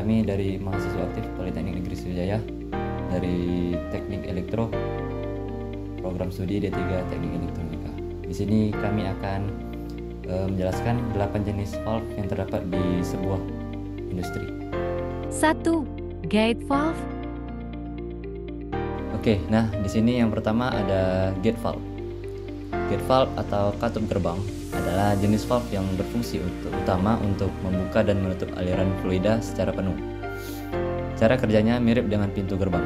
kami dari mahasiswa aktif Politeknik Negeri Sriwijaya dari Teknik Elektro, program studi D3 Teknik Elektronika. Di sini kami akan menjelaskan 8 jenis valve yang terdapat di sebuah industri. 1. Gate valve. Oke, nah di sini yang pertama ada gate valve. Gate valve atau katup gerbang adalah jenis valve yang berfungsi utama untuk membuka dan menutup aliran fluida secara penuh. Cara kerjanya mirip dengan pintu gerbang.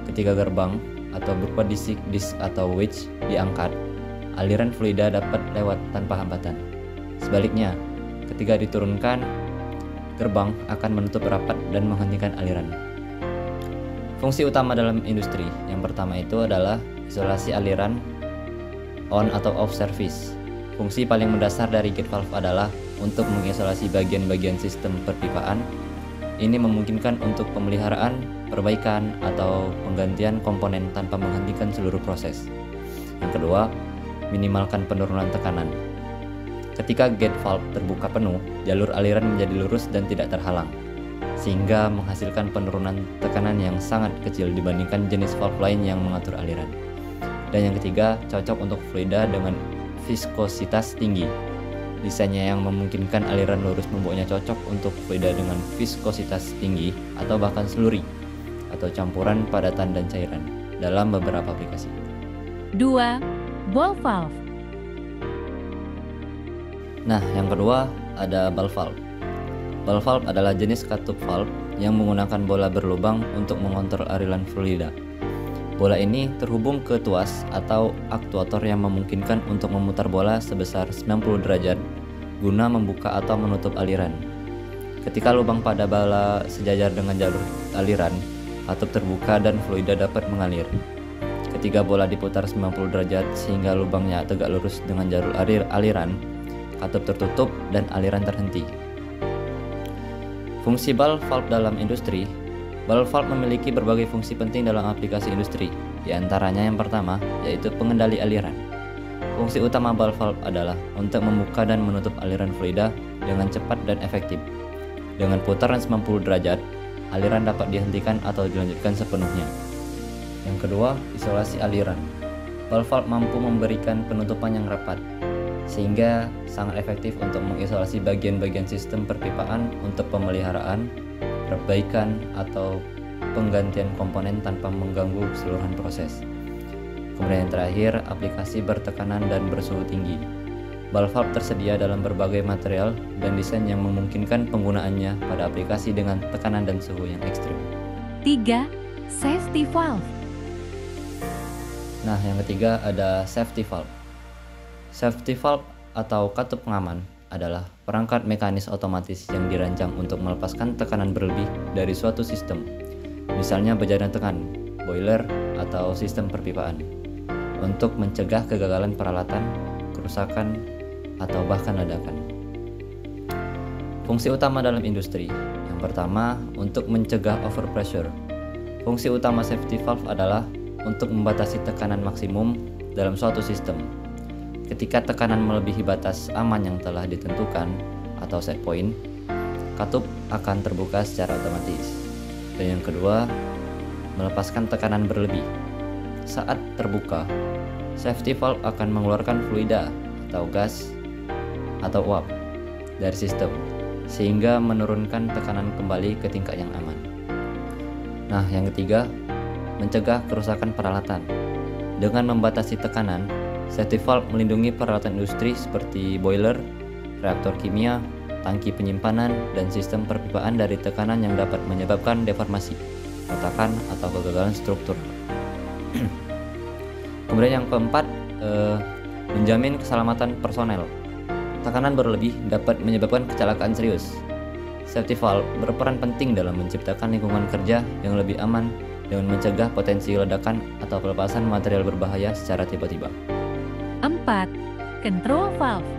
Ketika gerbang atau berupa disk atau wedge diangkat, aliran fluida dapat lewat tanpa hambatan. Sebaliknya, ketika diturunkan, gerbang akan menutup rapat dan menghentikan aliran. Fungsi utama dalam industri yang pertama itu adalah isolasi aliran on atau off service. Fungsi paling mendasar dari gate valve adalah untuk mengisolasi bagian-bagian sistem perpipaan. Ini memungkinkan untuk pemeliharaan, perbaikan, atau penggantian komponen tanpa menghentikan seluruh proses. Yang kedua, minimalkan penurunan tekanan. Ketika gate valve terbuka penuh, jalur aliran menjadi lurus dan tidak terhalang, sehingga menghasilkan penurunan tekanan yang sangat kecil dibandingkan jenis valve lain yang mengatur aliran. Dan yang ketiga, cocok untuk fluida dengan viskositas tinggi. Desainnya yang memungkinkan aliran lurus membuatnya cocok untuk fluida dengan viskositas tinggi atau bahkan slurry atau campuran padatan dan cairan dalam beberapa aplikasi. 2. Ball valve. Nah, yang kedua ada ball valve. Ball valve adalah jenis katup valve yang menggunakan bola berlubang untuk mengontrol aliran fluida. Bola ini terhubung ke tuas atau aktuator yang memungkinkan untuk memutar bola sebesar 90 derajat guna membuka atau menutup aliran. Ketika lubang pada bola sejajar dengan jalur aliran, katup terbuka dan fluida dapat mengalir. Ketika bola diputar 90 derajat sehingga lubangnya tegak lurus dengan jalur aliran, katup tertutup dan aliran terhenti. Fungsi ball valve dalam industri. Ball valve memiliki berbagai fungsi penting dalam aplikasi industri. Di antaranya yang pertama, yaitu pengendali aliran. Fungsi utama ball valve adalah untuk membuka dan menutup aliran fluida dengan cepat dan efektif. Dengan putaran 90 derajat, aliran dapat dihentikan atau dilanjutkan sepenuhnya. Yang kedua, isolasi aliran. Ball valve mampu memberikan penutupan yang rapat, sehingga sangat efektif untuk mengisolasi bagian-bagian sistem perpipaan untuk pemeliharaan, perbaikan, atau penggantian komponen tanpa mengganggu keseluruhan proses. Kemudian yang terakhir, aplikasi bertekanan dan bersuhu tinggi. Ball valve tersedia dalam berbagai material dan desain yang memungkinkan penggunaannya pada aplikasi dengan tekanan dan suhu yang ekstrim. 3. Safety valve. Nah, yang ketiga ada safety valve. Safety valve atau katup pengaman adalah perangkat mekanis otomatis yang dirancang untuk melepaskan tekanan berlebih dari suatu sistem, misalnya bajaran tekan, boiler, atau sistem perpipaan, untuk mencegah kegagalan peralatan, kerusakan, atau bahkan ledakan. Fungsi utama dalam industri. Yang pertama, untuk mencegah overpressure. Fungsi utama safety valve adalah untuk membatasi tekanan maksimum dalam suatu sistem. Ketika tekanan melebihi batas aman yang telah ditentukan atau set point, katup akan terbuka secara otomatis. Dan yang kedua, melepaskan tekanan berlebih. Saat terbuka, safety valve akan mengeluarkan fluida atau gas atau uap dari sistem, sehingga menurunkan tekanan kembali ke tingkat yang aman. Nah, yang ketiga, mencegah kerusakan peralatan. Dengan membatasi tekanan, safety valve melindungi peralatan industri seperti boiler, reaktor kimia, tangki penyimpanan, dan sistem perpipaan dari tekanan yang dapat menyebabkan deformasi, retakan, atau kegagalan struktur. Kemudian yang keempat, menjamin keselamatan personel. Tekanan berlebih dapat menyebabkan kecelakaan serius. Safety valve berperan penting dalam menciptakan lingkungan kerja yang lebih aman dengan mencegah potensi ledakan atau pelepasan material berbahaya secara tiba-tiba. 4. Control valve.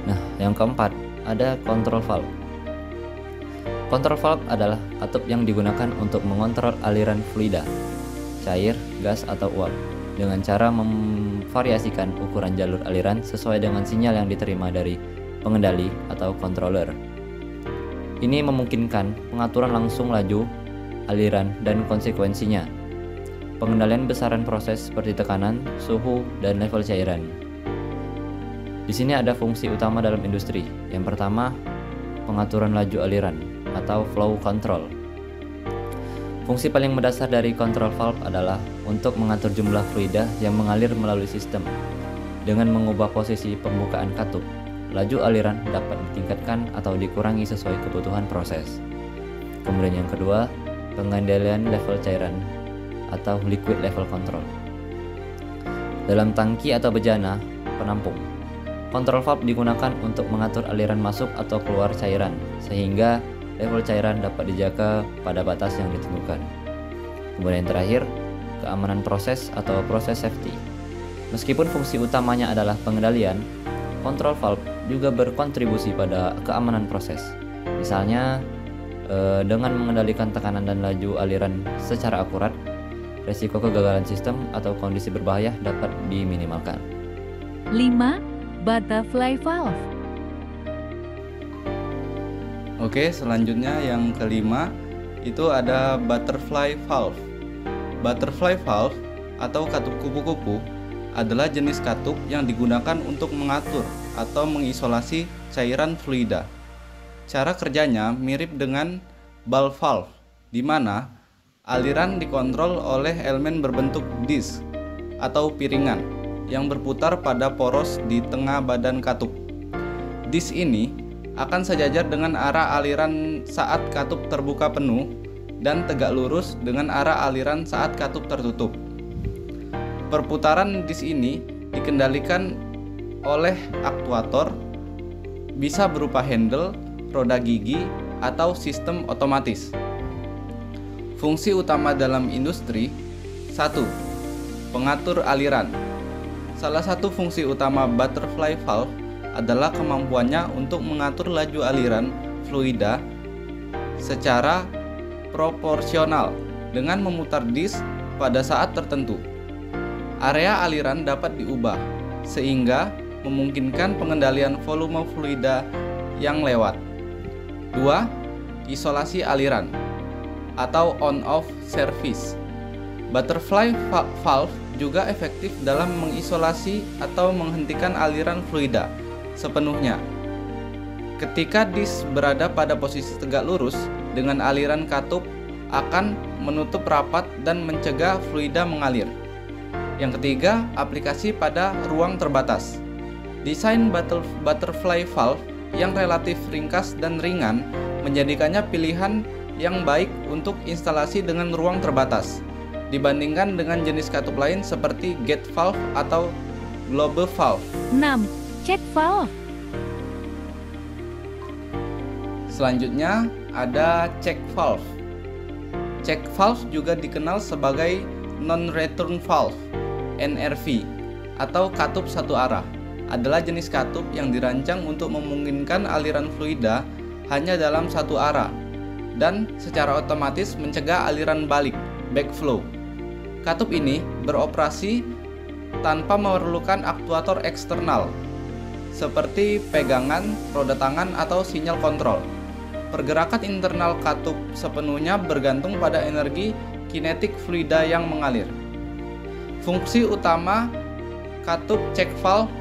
Nah, yang keempat, ada control valve. Control valve adalah katup yang digunakan untuk mengontrol aliran fluida, cair, gas, atau uap dengan cara memvariasikan ukuran jalur aliran sesuai dengan sinyal yang diterima dari pengendali atau controller. Ini memungkinkan pengaturan langsung laju, aliran, dan konsekuensinya. Pengendalian besaran proses seperti tekanan, suhu, dan level cairan. Di sini ada fungsi utama dalam industri. Yang pertama, pengaturan laju aliran atau flow control. Fungsi paling mendasar dari control valve adalah untuk mengatur jumlah fluida yang mengalir melalui sistem. Dengan mengubah posisi pembukaan katup, laju aliran dapat ditingkatkan atau dikurangi sesuai kebutuhan proses. Kemudian yang kedua, pengendalian level cairan atau liquid level control. Dalam tangki atau bejana penampung, kontrol valve digunakan untuk mengatur aliran masuk atau keluar cairan, sehingga level cairan dapat dijaga pada batas yang ditentukan. Kemudian yang terakhir, keamanan proses atau proses safety. Meskipun fungsi utamanya adalah pengendalian, kontrol valve juga berkontribusi pada keamanan proses. Misalnya, dengan mengendalikan tekanan dan laju aliran secara akurat, resiko kegagalan sistem atau kondisi berbahaya dapat diminimalkan. 5. Butterfly valve. Oke, selanjutnya yang kelima itu ada butterfly valve. Butterfly valve atau katup kupu-kupu adalah jenis katup yang digunakan untuk mengatur atau mengisolasi cairan fluida. Cara kerjanya mirip dengan ball valve, di mana aliran dikontrol oleh elemen berbentuk disk atau piringan yang berputar pada poros di tengah badan katup. Disk ini akan sejajar dengan arah aliran saat katup terbuka penuh dan tegak lurus dengan arah aliran saat katup tertutup. Perputaran disk ini dikendalikan oleh aktuator, bisa berupa handle, roda gigi, atau sistem otomatis. Fungsi utama dalam industri 1. Pengatur aliran. Salah satu fungsi utama butterfly valve adalah kemampuannya untuk mengatur laju aliran fluida secara proporsional dengan memutar disk pada saat tertentu. Area aliran dapat diubah sehingga memungkinkan pengendalian volume fluida yang lewat. 2. Isolasi aliran atau on-off service. Butterfly valve juga efektif dalam mengisolasi atau menghentikan aliran fluida sepenuhnya. Ketika disk berada pada posisi tegak lurus, dengan aliran katup akan menutup rapat dan mencegah fluida mengalir. Yang ketiga, aplikasi pada ruang terbatas. Desain butterfly valve yang relatif ringkas dan ringan menjadikannya pilihan yang baik untuk instalasi dengan ruang terbatas dibandingkan dengan jenis katup lain seperti gate valve atau globe valve. 6. Check valve. Selanjutnya ada check valve. Check valve juga dikenal sebagai non-return valve (NRV) atau katup satu arah. Adalah jenis katup yang dirancang untuk memungkinkan aliran fluida hanya dalam satu arah dan secara otomatis mencegah aliran balik (backflow). Katup ini beroperasi tanpa memerlukan aktuator eksternal seperti pegangan, roda tangan, atau sinyal kontrol. Pergerakan internal katup sepenuhnya bergantung pada energi kinetik fluida yang mengalir. Fungsi utama katup check valve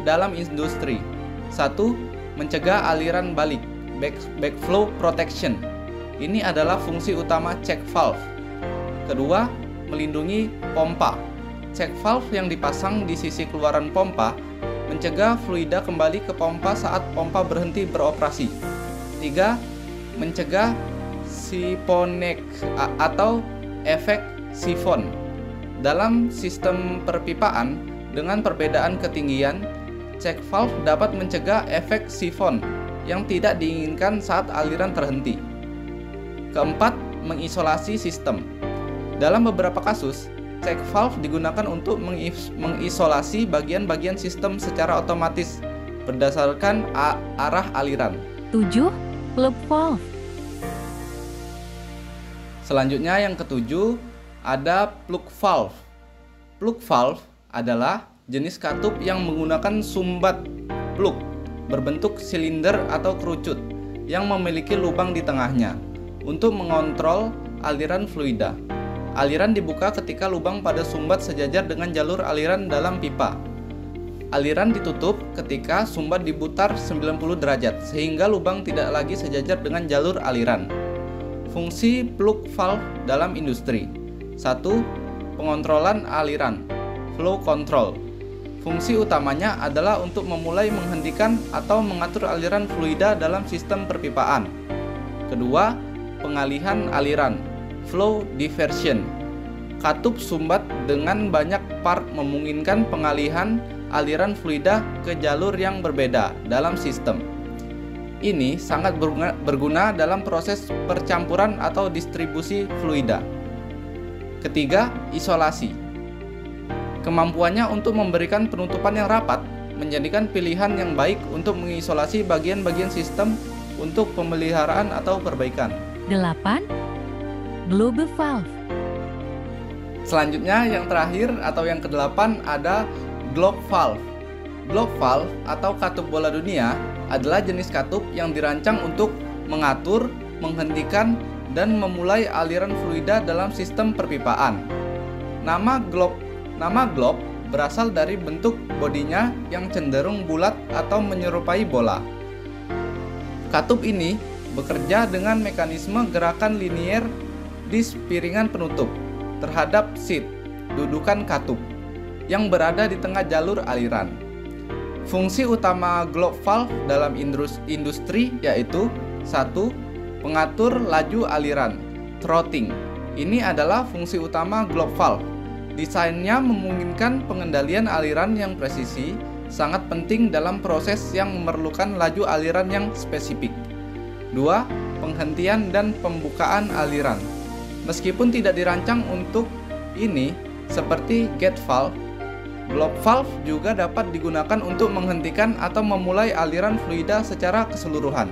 dalam industri. 1. Mencegah aliran balik, backflow protection. Ini adalah fungsi utama check valve. Kedua, melindungi pompa. Check valve yang dipasang di sisi keluaran pompa mencegah fluida kembali ke pompa saat pompa berhenti beroperasi. 3. Mencegah siphonage atau efek sifon. Dalam sistem perpipaan dengan perbedaan ketinggian, check valve dapat mencegah efek sifon yang tidak diinginkan saat aliran terhenti. Keempat, mengisolasi sistem. Dalam beberapa kasus, check valve digunakan untuk mengisolasi bagian-bagian sistem secara otomatis berdasarkan arah aliran. 7. Plug valve. Selanjutnya yang ketujuh ada plug valve. Plug valve adalah jenis katup yang menggunakan sumbat plug berbentuk silinder atau kerucut yang memiliki lubang di tengahnya untuk mengontrol aliran fluida. Aliran dibuka ketika lubang pada sumbat sejajar dengan jalur aliran dalam pipa. Aliran ditutup ketika sumbat diputar 90 derajat sehingga lubang tidak lagi sejajar dengan jalur aliran. Fungsi plug valve dalam industri. 1. Pengontrolan aliran, flow control. Fungsi utamanya adalah untuk memulai, menghentikan, atau mengatur aliran fluida dalam sistem perpipaan. Kedua, pengalihan aliran, flow diversion. Katup sumbat dengan banyak part memungkinkan pengalihan aliran fluida ke jalur yang berbeda dalam sistem. Ini sangat berguna dalam proses percampuran atau distribusi fluida. Ketiga, isolasi. Kemampuannya untuk memberikan penutupan yang rapat menjadikan pilihan yang baik untuk mengisolasi bagian-bagian sistem untuk pemeliharaan atau perbaikan. 8. Globe valve. Selanjutnya yang terakhir atau yang ke-8 ada globe valve. Globe valve atau katup bola dunia adalah jenis katup yang dirancang untuk mengatur, menghentikan, dan memulai aliran fluida dalam sistem perpipaan. Nama globe berasal dari bentuk bodinya yang cenderung bulat atau menyerupai bola. Katup ini bekerja dengan mekanisme gerakan linier di piringan penutup terhadap seat, dudukan katup, yang berada di tengah jalur aliran. Fungsi utama globe valve dalam industri yaitu 1. Pengatur laju aliran, throttling. Ini adalah fungsi utama globe valve. Desainnya memungkinkan pengendalian aliran yang presisi, sangat penting dalam proses yang memerlukan laju aliran yang spesifik. 2. Penghentian dan pembukaan aliran. Meskipun tidak dirancang untuk ini, seperti gate valve, globe valve juga dapat digunakan untuk menghentikan atau memulai aliran fluida secara keseluruhan.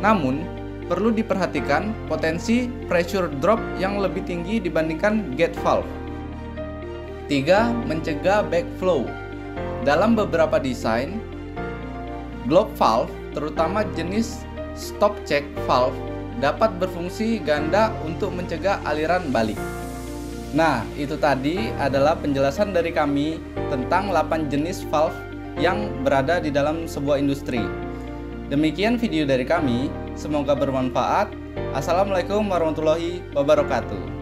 Namun, perlu diperhatikan potensi pressure drop yang lebih tinggi dibandingkan gate valve. 3. Mencegah backflow. Dalam beberapa desain, globe valve, terutama jenis stop check valve, dapat berfungsi ganda untuk mencegah aliran balik. Nah, itu tadi adalah penjelasan dari kami tentang 8 jenis valve yang berada di dalam sebuah industri. Demikian video dari kami, semoga bermanfaat. Assalamualaikum warahmatullahi wabarakatuh.